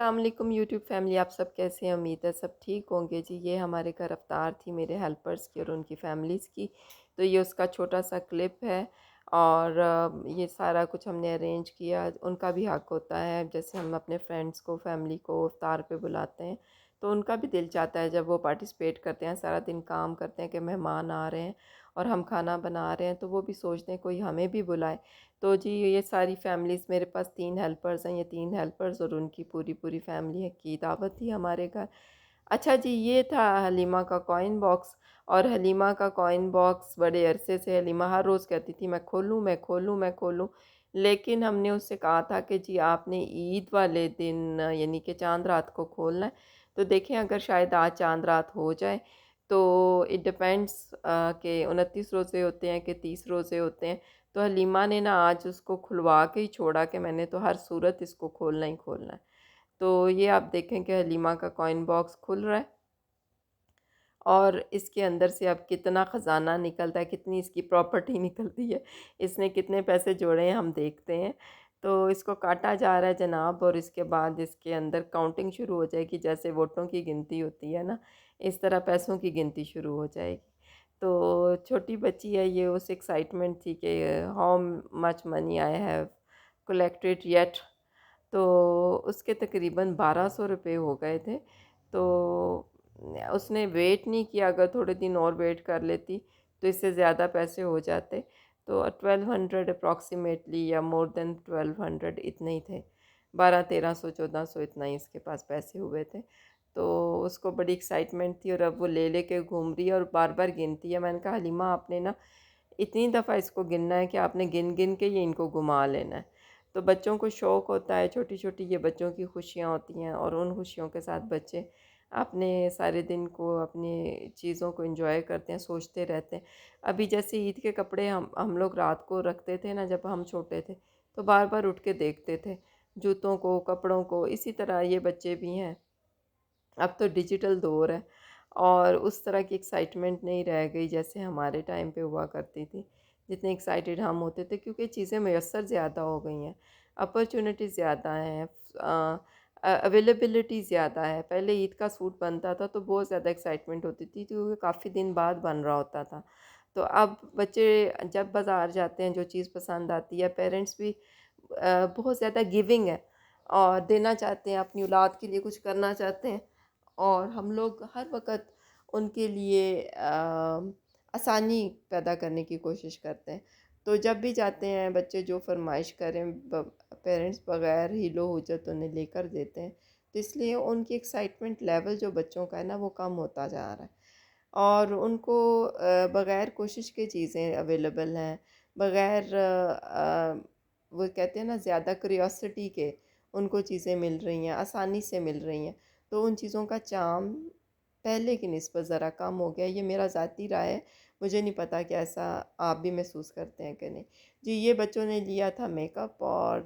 السلام علیکم YouTube family, آپ سب کیسے ہیں؟ امید ہے سب ٹھیک ہوں گے جی۔ یہ ہمارے گھر افطار تھی میرے ہیلپرز کی اور ان کی فیملیز کی، تو یہ اس کا چھوٹا سا کلپ ہے اور یہ سارا کچھ ہم نے ارینج کیا۔ ان کا بھی حق ہوتا ہے، جیسے ہم اپنے فرینڈس کو، فیملی کو افطار پہ بلاتے ہیں تو ان کا بھی دل چاہتا ہے جب وہ پارٹیسپیٹ کرتے ہیں، سارا دن کام کرتے ہیں کہ مہمان آ رہے ہیں اور ہم کھانا بنا رہے ہیں تو وہ بھی سوچتے ہیں کوئی ہمیں بھی بلائے۔ تو جی یہ ساری فیملیز، میرے پاس 3 ہیلپرز ہیں، یہ 3 ہیلپرز اور ان کی پوری پوری فیملی ہے کی دعوت تھی ہمارے گھر۔ اچھا جی، یہ تھا حلیمہ کا کوئن باکس، اور حلیمہ کا کوئن باکس بڑے عرصے سے حلیمہ ہر روز کہتی تھی میں کھولوں میں کھولوں میں کھولوں، لیکن ہم نے اس سے کہا تھا کہ جی آپ نے عید والے دن یعنی کہ چاند رات کو کھولنا ہے، تو دیکھیں اگر شاید آج چاند رات ہو جائے تو اٹ ڈپینڈس کہ 29 روزے ہوتے ہیں کہ 30 روزے ہوتے ہیں، تو حلیمہ نے نا آج اس کو کھلوا کے ہی چھوڑا کہ میں نے تو ہر صورت اس کو کھولنا ہی کھولنا ہے۔ تو یہ آپ دیکھیں کہ حلیمہ کا کوئن باکس کھل رہا ہے اور اس کے اندر سے اب کتنا خزانہ نکلتا ہے، کتنی اس کی پراپرٹی نکلتی ہے، اس نے کتنے پیسے جوڑے ہیں ہم دیکھتے ہیں۔ تو اس کو کاٹا جا رہا ہے جناب، اور اس کے بعد اس کے اندر کاؤنٹنگ شروع ہو جائے گی، جیسے ووٹوں کی گنتی ہوتی ہے نا، اس طرح پیسوں کی گنتی شروع ہو جائے گی۔ تو چھوٹی بچی ہے یہ، اس ایکسائٹمنٹ تھی کہ how much money I have collected yet, تو اس کے تقریباً 1200 روپے ہو گئے تھے۔ تو اس نے ویٹ نہیں کیا، اگر تھوڑے دن اور ویٹ کر لیتی تو اس سے زیادہ پیسے ہو جاتے، تو 1200 اپروکسیمیٹلی یا مور دین 1200 اتنے ہی تھے، 1300 1400 اتنا ہی اس کے پاس پیسے ہوئے تھے۔ تو اس کو بڑی ایکسائٹمنٹ تھی اور اب وہ لے لے کے گھوم رہی ہے اور بار بار گنتی ہے۔ میں نے کہا حلیمہ آپ نے نا اتنی دفعہ اس کو گننا ہے کہ آپ نے گن گن کے یہ ان کو گھما لینا ہے۔ تو بچوں کو شوق ہوتا ہے، چھوٹی چھوٹی یہ بچوں کی خوشیاں ہوتی ہیں اور ان خوشیوں کے ساتھ بچے اپنے سارے دن کو، اپنی چیزوں کو انجوائے کرتے ہیں، سوچتے رہتے ہیں۔ ابھی جیسے عید کے کپڑے ہم لوگ رات کو رکھتے تھے نا جب ہم چھوٹے تھے، تو بار بار اٹھ کے دیکھتے تھے جوتوں کو، کپڑوں کو، اسی طرح یہ بچے بھی ہیں۔ اب تو ڈیجیٹل دور ہے اور اس طرح کی ایکسائٹمنٹ نہیں رہ گئی جیسے ہمارے ٹائم پہ ہوا کرتی تھی، جتنے ایکسائٹیڈ ہم ہوتے تھے، کیونکہ چیزیں میسر زیادہ ہو گئی ہیں، اپرچونٹی زیادہ ہیں، اویلیبلٹی زیادہ ہے۔ پہلے عید کا سوٹ بنتا تھا تو بہت زیادہ ایکسائٹمنٹ ہوتی تھی کیونکہ کافی دن بعد بن رہا ہوتا تھا۔ تو اب بچے جب بازار جاتے ہیں جو چیز پسند آتی ہے، پیرنٹس بھی بہت زیادہ گیونگ ہے اور دینا چاہتے ہیں، اپنی اولاد کے لیے کچھ کرنا چاہتے ہیں، اور ہم لوگ ہر وقت ان کے لیے آسانی پیدا کرنے کی کوشش کرتے ہیں۔ تو جب بھی جاتے ہیں بچے جو فرمائش کریں، پیرنٹس بغیر ہیلو حجت انہیں لے کر دیتے ہیں، تو اس لیے ان کی ایکسائٹمنٹ لیول جو بچوں کا ہے نا وہ کم ہوتا جا رہا ہے، اور ان کو بغیر کوشش کے چیزیں اویلیبل ہیں، بغیر وہ کہتے ہیں نا زیادہ کریوسٹی کے ان کو چیزیں مل رہی ہیں، آسانی سے مل رہی ہیں، تو ان چیزوں کا چام پہلے کی نسبت ذرا کم ہو گیا۔ یہ میرا ذاتی رائے ہے، مجھے نہیں پتا کہ ایسا آپ بھی محسوس کرتے ہیں کہ نہیں۔ جی یہ بچوں نے لیا تھا میک اپ، اور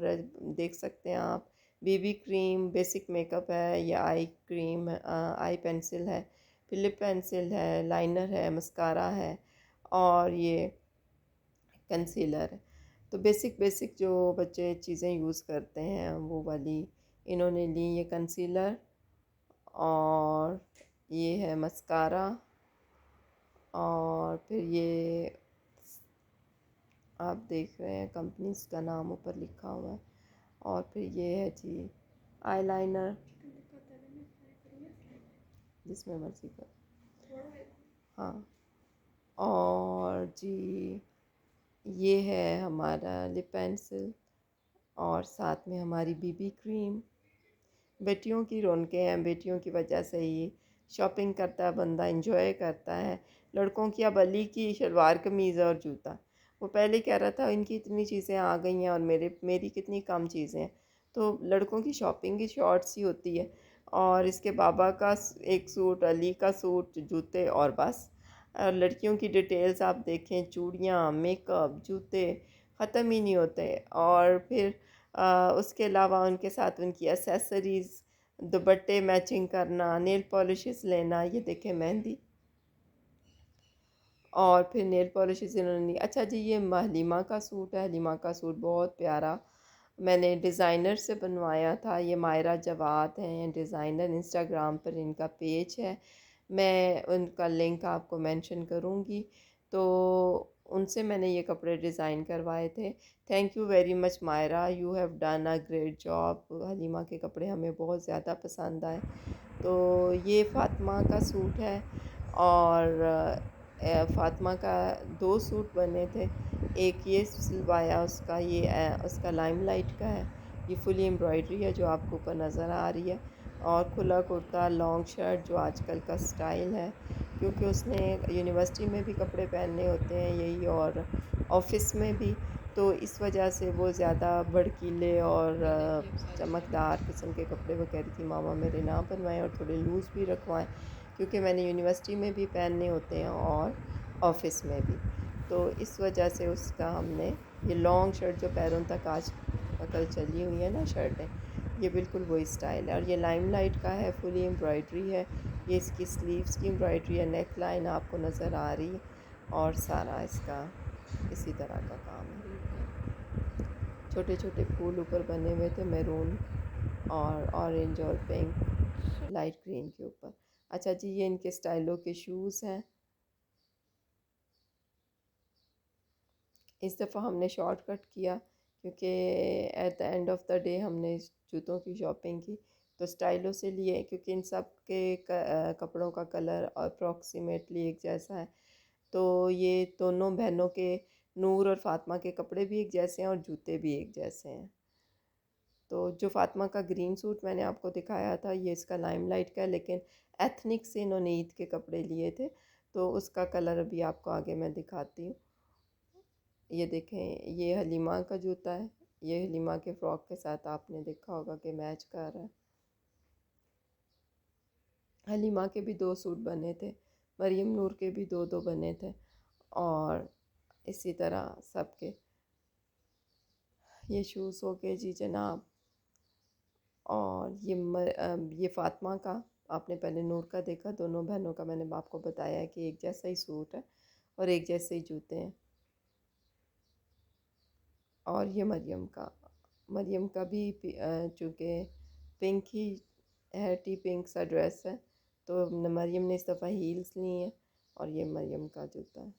دیکھ سکتے ہیں آپ B B cream basic make up ہے، یا آئی کریم، آئی پینسل ہے، پھر لپ پینسل ہے، لائنر ہے، مسکارا ہے، اور یہ کنسیلر ہے۔ تو بیسک بیسک جو بچے چیزیں یوز کرتے ہیں وہ والی انہوں نے لی، یہ کنسیلر، اور یہ ہے مسکارا، اور پھر یہ آپ دیکھ رہے ہیں کمپنیز کا نام اوپر لکھا ہوا ہے، اور پھر یہ ہے جی آئی لائنر، جس میں مرضی کر، ہاں، اور جی یہ ہے ہمارا لپ پینسل، اور ساتھ میں ہماری بی بی کریم۔ بیٹیوں کی رونقیں ہیں، بیٹیوں کی وجہ سے ہی شاپنگ کرتا ہے بندہ، انجوائے کرتا ہے۔ لڑکوں کی اب علی کی شلوار قمیض اور جوتا، وہ پہلے کہہ رہا تھا ان کی اتنی چیزیں آ گئی ہیں اور میری کتنی کم چیزیں ہیں۔ تو لڑکوں کی شاپنگ کی شارٹس ہی ہوتی ہے، اور اس کے بابا کا ایک سوٹ، علی کا سوٹ، جوتے، اور بس۔ اور لڑکیوں کی ڈیٹیلز آپ دیکھیں، چوڑیاں، میک اپ، جوتے ختم ہی نہیں ہوتے، اور پھر اس کے علاوہ ان کے ساتھ ان کی ایسیسریز، دوپٹے میچنگ کرنا، نیل پالشز لینا، یہ دیکھیں مہندی، اور پھر نیل پالشز انہوں نے لی۔ اچھا جی یہ حلیمہ کا سوٹ ہے، حلیمہ کا سوٹ بہت پیارا میں نے ڈیزائنر سے بنوایا تھا، یہ مائرہ جواد ہیں ڈیزائنر، انسٹاگرام پر ان کا پیج ہے، میں ان کا لنک آپ کو مینشن کروں گی۔ تو ان سے میں نے یہ کپڑے ڈیزائن کروائے تھے۔ Thank you very much Maira, you have done a great job. Halima کے کپڑے ہمیں بہت زیادہ پسند آئے۔ تو یہ فاطمہ کا سوٹ ہے، اور فاطمہ کا دو سوٹ بنے تھے، ایک یہ سلوایا اس کا، یہ اس کا لائم لائٹ کا ہے، یہ فلی امبرائڈری ہے جو آپ کو اوپر نظر آ رہی ہے، اور کھلا کرتا لانگ شرٹ جو آج کل کا سٹائل ہے، کیونکہ اس نے یونیورسٹی میں بھی کپڑے پہننے ہوتے ہیں یہی، اور آفس میں بھی، تو اس وجہ سے وہ زیادہ بھڑکیلے اور چمکدار قسم کے کپڑے وہ کہہ رہی تھی ماما میرے نہ بنوائیں، اور تھوڑے لوز بھی رکھوائیں، کیونکہ میں نے یونیورسٹی میں بھی پہننے ہوتے ہیں اور آفس میں بھی، تو اس وجہ سے اس کا ہم نے یہ لانگ شرٹ جو پیروں تک آج کل چلی ہوئی ہیں نا شرٹیں، یہ بالکل وہی سٹائل ہے، اور یہ لائم لائٹ کا ہے، فلی امبرائڈری ہے، یہ اس کی سلیوز کی امبرائڈری ہے، نیک لائن آپ کو نظر آ رہی ہے، اور سارا اس کا اسی طرح کا کام ہے، چھوٹے چھوٹے پھول اوپر بنے ہوئے تھے، میرون اور اورنج اور پنک لائٹ گرین کے اوپر۔ اچھا جی، یہ ان کے سٹائلوں کے شوز ہیں، اس دفعہ ہم نے شارٹ کٹ کیا کیونکہ at the end of the day ہم نے جوتوں کی شاپنگ کی، تو سٹائلوں سے لیے کیونکہ ان سب کے کپڑوں کا کلر اپروکسیمیٹلی ایک جیسا ہے، تو یہ دونوں بہنوں کے، نور اور فاطمہ کے کپڑے بھی ایک جیسے ہیں اور جوتے بھی ایک جیسے ہیں۔ تو جو فاطمہ کا گرین سوٹ میں نے آپ کو دکھایا تھا، یہ اس کا لائم لائٹ کا ہے، لیکن ایتھنک سے انہوں نے عید کے کپڑے لیے تھے، تو اس کا کلر ابھی آپ کو آگے میں دکھاتی ہوں۔ یہ دیکھیں، یہ حلیمہ کا جوتا ہے، یہ حلیمہ کے فراک کے ساتھ آپ نے دیکھا ہوگا کہ میچ کر رہا ہے۔ حلیمہ کے بھی دو سوٹ بنے تھے، مریم نور کے بھی دو دو بنے تھے، اور اسی طرح سب کے۔ یہ شوز ہو گئے جی جناب، اور یہ فاطمہ کا آپ نے پہلے نور کا دیکھا، دونوں بہنوں کا میں نے آپ کو بتایا ہے کہ ایک جیسا ہی سوٹ ہے اور ایک جیسے ہی جوتے ہیں۔ اور یہ مریم کا بھی چونکہ پنک ہی ہے، ٹی پنک سا ڈریس ہے، تو مریم نے اس دفعہ ہیلز لی ہیں، اور یہ مریم کا جوتا ہے۔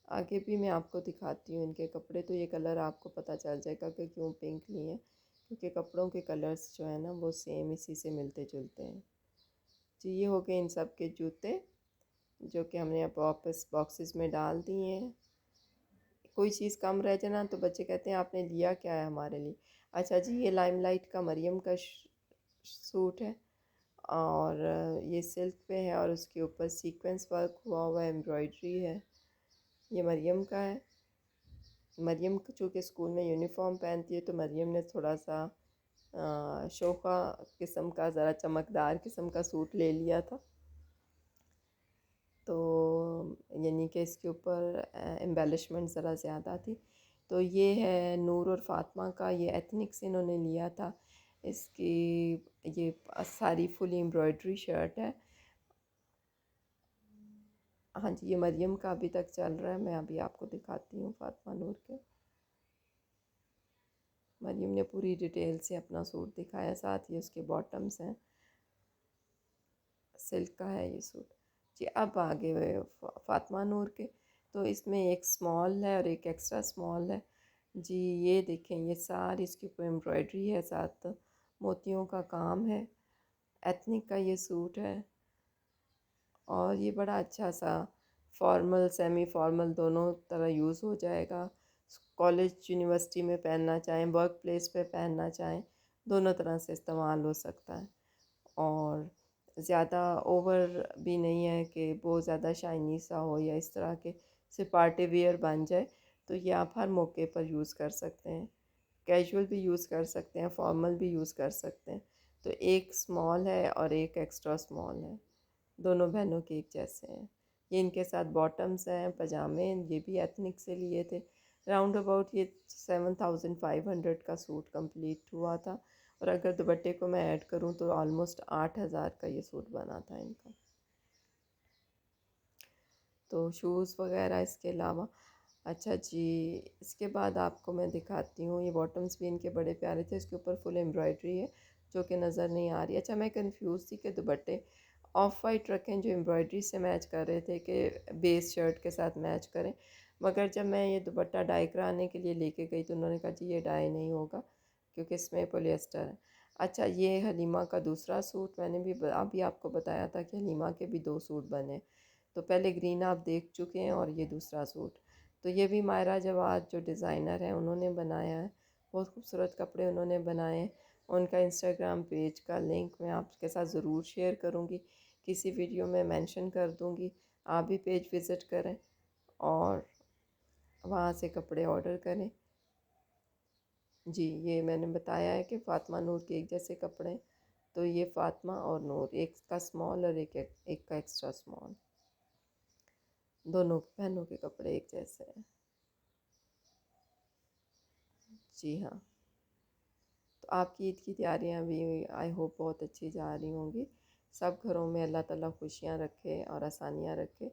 آگے بھی میں آپ کو دکھاتی ہوں ان کے کپڑے، تو یہ کلر آپ کو پتہ چل جائے گا کہ کیوں پنک لی ہیں، کیونکہ کپڑوں کے کلرز جو ہیں نا وہ سیم اسی سے ملتے جلتے ہیں جی۔ یہ ہو گئے ان سب کے جوتے جو کہ ہم نے اب واپس باکسز میں ڈال دیے ہیں۔ کوئی چیز کم رہ جائے نا تو بچے کہتے ہیں آپ نے لیا کیا ہے ہمارے لیے۔ اچھا جی، یہ لائم لائٹ کا مریم کا سوٹ ہے، اور یہ سلک پہ ہے، اور اس کے اوپر سیکوینس ورک ہوا ہوا ہے، ایمبرائڈری ہے، یہ مریم کا ہے۔ مریم چونکہ اسکول میں یونیفارم پہنتی ہے، تو مریم نے تھوڑا سا شوخا قسم کا، ذرا چمکدار قسم کا سوٹ لے لیا تھا، تو یعنی کہ اس کے اوپر ایمبیلشمنٹ ذرا زیادہ تھی۔ تو یہ ہے نور اور فاطمہ کا، یہ ایتھنک سے انہوں نے لیا تھا، اس کی یہ ساری فلی امبرائڈری شرٹ ہے۔ ہاں جی، یہ مریم کا ابھی تک چل رہا ہے، میں ابھی آپ کو دکھاتی ہوں فاطمہ نور کے۔ مریم نے پوری ڈیٹیل سے اپنا سوٹ دکھایا، ساتھ ہی اس کے باٹمز ہیں، سلک کا ہے یہ سوٹ جی۔ اب آگے ہوئے فاطمہ نور کے، تو اس میں ایک سمال ہے اور ایک ایکسٹرا سمال ہے جی۔ یہ دیکھیں، یہ ساری اس کے اوپر امبرائڈری ہے، ساتھ موتیوں کا کام ہے، ایتھنک کا یہ سوٹ ہے، اور یہ بڑا اچھا سا فارمل سیمی فارمل دونوں طرح یوز ہو جائے گا، کالج یونیورسٹی میں پہننا چاہیں، ورک پلیس پہ پہننا چاہیں، دونوں طرح سے استعمال ہو سکتا ہے، اور زیادہ اوور بھی نہیں ہے کہ بہت زیادہ شائنی سا ہو یا اس طرح کے سے پارٹی ویئر بن جائے، تو یہ آپ ہر موقع پر یوز کر سکتے ہیں، کیجول بھی یوز کر سکتے ہیں، فارمل بھی یوز کر سکتے ہیں۔ تو ایک سمال ہے اور ایک ایکسٹرا سمال ہے، دونوں بہنوں کے ایک جیسے ہیں۔ یہ ان کے ساتھ باٹمز ہیں، پجامے، یہ بھی ایتھنک سے لیے تھے، راؤنڈ اباؤٹ یہ 7500 کا سوٹ کمپلیٹ ہوا تھا، اور اگر دوپٹے کو میں ایڈ کروں تو آلموسٹ 8000 کا یہ سوٹ بنا تھا ان کا۔ تو شوز وغیرہ اس کے علاوہ اچھا جی، اس کے بعد آپ کو میں دکھاتی ہوں، یہ باٹمس بھی ان کے بڑے پیارے تھے، اس کے اوپر فل ایمبرائڈری ہے جو کہ نظر نہیں آ رہی. اچھا میں کنفیوز تھی کہ دوپٹے آف وائٹ رکھیں جو ایمبرائڈری سے میچ کر رہے تھے کہ بیس شرٹ کے ساتھ میچ کریں، مگر جب میں یہ دوپٹہ ڈائی کرانے کے لیے لے کے گئی تو انہوں نے کہا جی یہ ڈائی نہیں ہوگا کیونکہ اس میں پولیسٹر ہے. اچھا یہ حلیمہ کا دوسرا سوٹ، میں نے بھی ابھی آپ کو بتایا تھا کہ حلیمہ کے بھی 2 سوٹ بنے. تو پہلے گرین آپ دیکھ چکے ہیں اور یہ دوسرا سوٹ. تو یہ بھی مائرہ جواد جو ڈیزائنر ہیں انہوں نے بنایا ہے، بہت خوبصورت کپڑے انہوں نے بنائے ہیں. ان کا انسٹاگرام پیج کا لنک میں آپ کے ساتھ ضرور شیئر کروں گی، کسی ویڈیو میں مینشن کر دوں گی، آپ بھی پیج وزٹ کریں اور وہاں سے کپڑے آرڈر کریں. جی یہ میں نے بتایا ہے کہ فاطمہ نور کے ایک جیسے کپڑے، تو یہ فاطمہ اور نور، ایک کا اسمال اور ایک کا ایکسٹرا اسمال، دونوں بہنوں کے کپڑے ایک جیسے ہیں. جی ہاں، تو آپ کی عید کی تیاریاں بھی آئی ہوپ بہت اچھی جا رہی ہوں گی. سب گھروں میں اللہ تعالیٰ خوشیاں رکھے اور آسانیاں رکھے.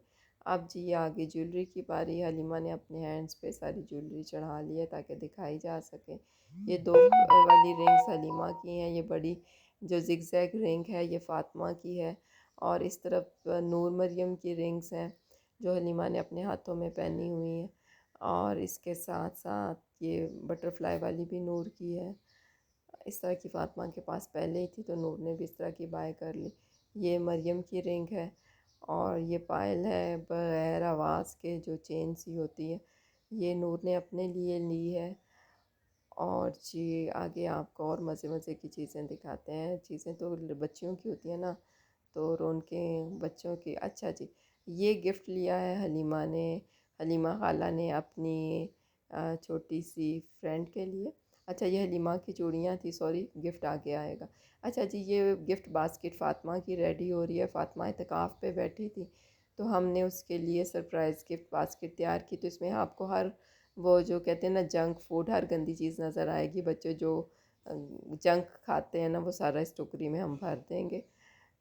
اب جی یہ آگے جیولری کی باری. حلیمہ نے اپنے ہینڈس پہ ساری جیولری چڑھا لی ہے تاکہ دکھائی جا سکے. یہ 2 والی رنگس حلیمہ کی ہیں، یہ بڑی جو زگ زیگ رنگ ہے یہ فاطمہ کی ہے، اور اس طرف نور مریم کی رنگس ہیں جو حلیمہ نے اپنے ہاتھوں میں پہنی ہوئی ہیں، اور اس کے ساتھ ساتھ یہ بٹر فلائی والی بھی نور کی ہے. اس طرح کی فاطمہ کے پاس پہلے ہی تھی تو نور نے بھی اس طرح کی بائی کر لی. یہ مریم کی رنگ ہے، اور یہ پائل ہے بغیر آواز کے جو چین سی ہوتی ہے، یہ نور نے اپنے لیے لی ہے. اور جی آگے آپ کو اور مزے مزے کی چیزیں دکھاتے ہیں. چیزیں تو بچیوں کی ہوتی ہیں نا، تو رونقیں بچوں کی. اچھا جی یہ گفٹ لیا ہے حلیمہ نے، حلیمہ خالہ نے اپنی چھوٹی سی فرینڈ کے لیے. اچھا یہ حلیمہ کی چوڑیاں تھی، سوری گفٹ آگے آئے گا. اچھا جی یہ گفٹ باسکٹ فاطمہ کی ریڈی ہو رہی ہے. فاطمہ اعتکاف پہ بیٹھی تھی تو ہم نے اس کے لیے سرپرائز گفٹ باسکٹ تیار کی. تو اس میں آپ کو ہر وہ جو کہتے ہیں نا جنک فوڈ، ہر گندی چیز نظر آئے گی. بچے جو جنک کھاتے ہیں نا وہ سارا اس ٹوکری میں ہم بھر دیں گے.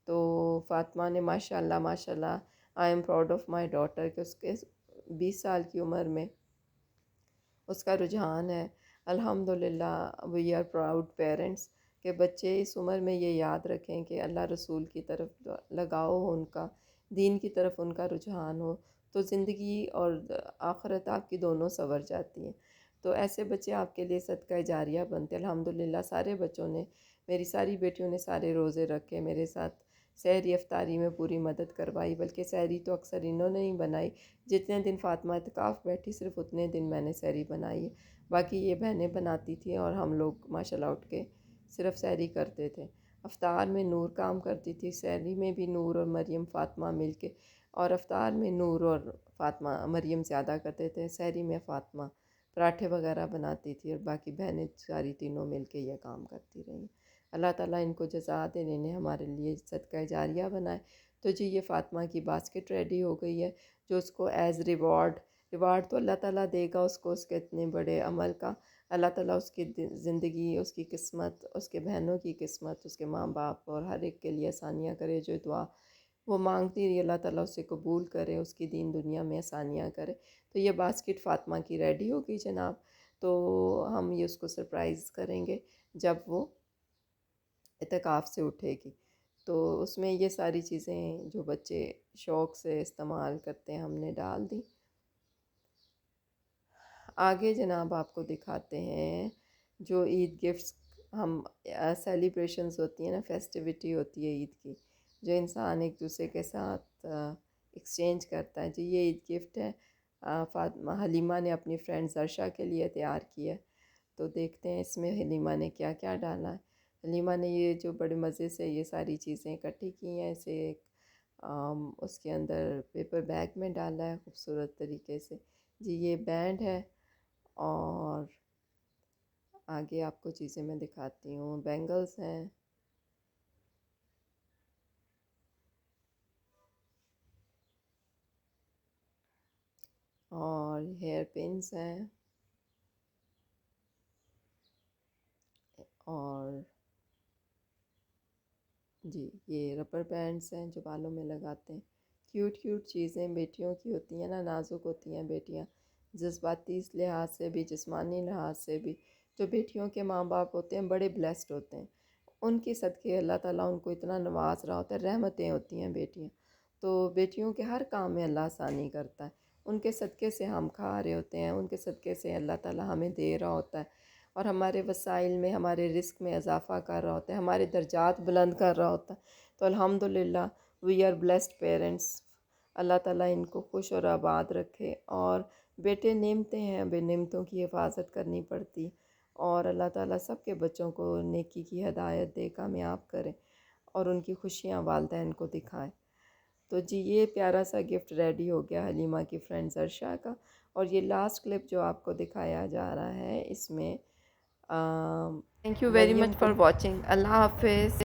تو فاطمہ نے ماشاء اللہ ماشاء اللہ، I am proud of my daughter کہ اس کے 20 سال کی عمر میں اس کا رجحان ہے. الحمد للہ وی آر پراؤڈ پیرنٹس کہ بچے اس عمر میں یہ یاد رکھیں کہ اللہ رسول کی طرف لگاؤ ہو، ان کا دین کی طرف ان کا رجحان ہو، تو زندگی اور آخرت آپ کی دونوں سنور جاتی ہیں. تو ایسے بچے آپ کے لیے صدقہ جاریہ بنتے. الحمد للہ سارے بچوں نے، میری ساری بیٹیوں نے سارے روزے رکھے، میرے ساتھ سحری افطاری میں پوری مدد کروائی. بلکہ سحری تو اکثر انہوں نے ہی بنائی. جتنے دن فاطمہ اعتکاف بیٹھی صرف اتنے دن میں نے سحری بنائی ہے، باقی یہ بہنیں بناتی تھیں اور ہم لوگ ماشاء اللہ اٹھ کے صرف سحری کرتے تھے. افطار میں نور کام کرتی تھی، سحری میں بھی نور اور مریم فاطمہ مل کے، اور افطار میں نور اور فاطمہ مریم زیادہ کرتے تھے، سحری میں فاطمہ پراٹھے وغیرہ بناتی تھی، اور باقی بہنیں ساری تینوں مل کے یہ کام کرتی رہیں. اللہ تعالیٰ ان کو جزا دے، انہیں ہمارے لیے صدقہ جاریہ بنائے. تو جی یہ فاطمہ کی باسکٹ ریڈی ہو گئی ہے، جو اس کو ایز ریوارڈ تو اللہ تعالیٰ دے گا اس کو، اس کے اتنے بڑے عمل کا. اللہ تعالیٰ اس کی زندگی، اس کی قسمت، اس کے بہنوں کی قسمت، اس کے ماں باپ اور ہر ایک کے لیے آسانیاں کرے. جو دعا وہ مانگتی رہی اللہ تعالیٰ اسے قبول کرے، اس کی دین دنیا میں آسانیاں کرے. تو یہ باسکٹ فاطمہ کی ریڈی ہو گئی جناب. تو ہم یہ اس کو سرپرائز کریں گے جب وہ اعتکاف سے اٹھے گی. تو اس میں یہ ساری چیزیں جو بچے شوق سے استعمال کرتے ہیں ہم نے ڈال دی. آگے جناب آپ کو دکھاتے ہیں جو عید گفٹس ہم سیلیبریشنز ہوتی ہیں نا، فیسٹیوٹی ہوتی ہے عید کی، جو انسان ایک دوسرے کے ساتھ ایکسچینج کرتا ہے. جی یہ عید گفٹ ہے، فاطمہ حلیمہ نے اپنی فرینڈ زرشا کے لیے تیار کی ہے. تو دیکھتے ہیں اس میں حلیمہ نے کیا کیا ڈالا ہے. حلیمہ نے یہ جو بڑے مزے سے یہ ساری چیزیں اکٹھی کی ہیں، اسے ایک اس کے اندر پیپر بیگ میں ڈالا ہے خوبصورت طریقے سے. جی یہ بینڈ ہے، اور آگے آپ کو چیزیں میں دکھاتی ہوں. بینگلز ہیں، اور ہیئر پنس ہیں، اور جی یہ ربر بینڈس ہیں جو بالوں میں لگاتے ہیں. کیوٹ کیوٹ چیزیں بیٹیوں کی ہوتی ہیں نا، نازک ہوتی ہیں بیٹیاں. جذباتی اس لحاظ سے بھی، جسمانی لحاظ سے بھی۔ جو بیٹیوں کے ماں باپ ہوتے ہیں بڑے بلیسڈ ہوتے ہیں، ان کی صدقے اللہ تعالیٰ ان کو اتنا نواز رہا ہوتا ہے، رحمتیں ہوتی ہیں بیٹیاں، تو بیٹیوں کے ہر کام میں اللہ آسانی کرتا ہے۔ ان کے صدقے سے ہم کھا رہے ہوتے ہیں، ان کے صدقے سے اللہ تعالیٰ ہمیں دے رہا ہوتا ہے، اور ہمارے وسائل میں، ہمارے رزق میں اضافہ کر رہا ہوتا ہے، ہمارے درجات بلند کر رہا ہوتا ہے۔ تو الحمدللہ وی آر بلیسڈ پیرنٹس۔ اللہ تعالیٰ ان کو خوش اور آباد رکھے، اور بیٹے نعمتیں ہیں، بے نعمتوں کی حفاظت کرنی پڑتی، اور اللہ تعالیٰ سب کے بچوں کو نیکی کی ہدایت دے، کامیاب کرے، اور ان کی خوشیاں والدین کو دکھائے۔ تو جی یہ پیارا سا گفٹ ریڈی ہو گیا حلیمہ کی فرینڈ عرشا کا، اور یہ لاسٹ کلپ جو آپ کو دکھایا جا رہا ہے اس میں تھینک یو ویری مریم مچ کو فار واچنگ۔ اللہ حافظ۔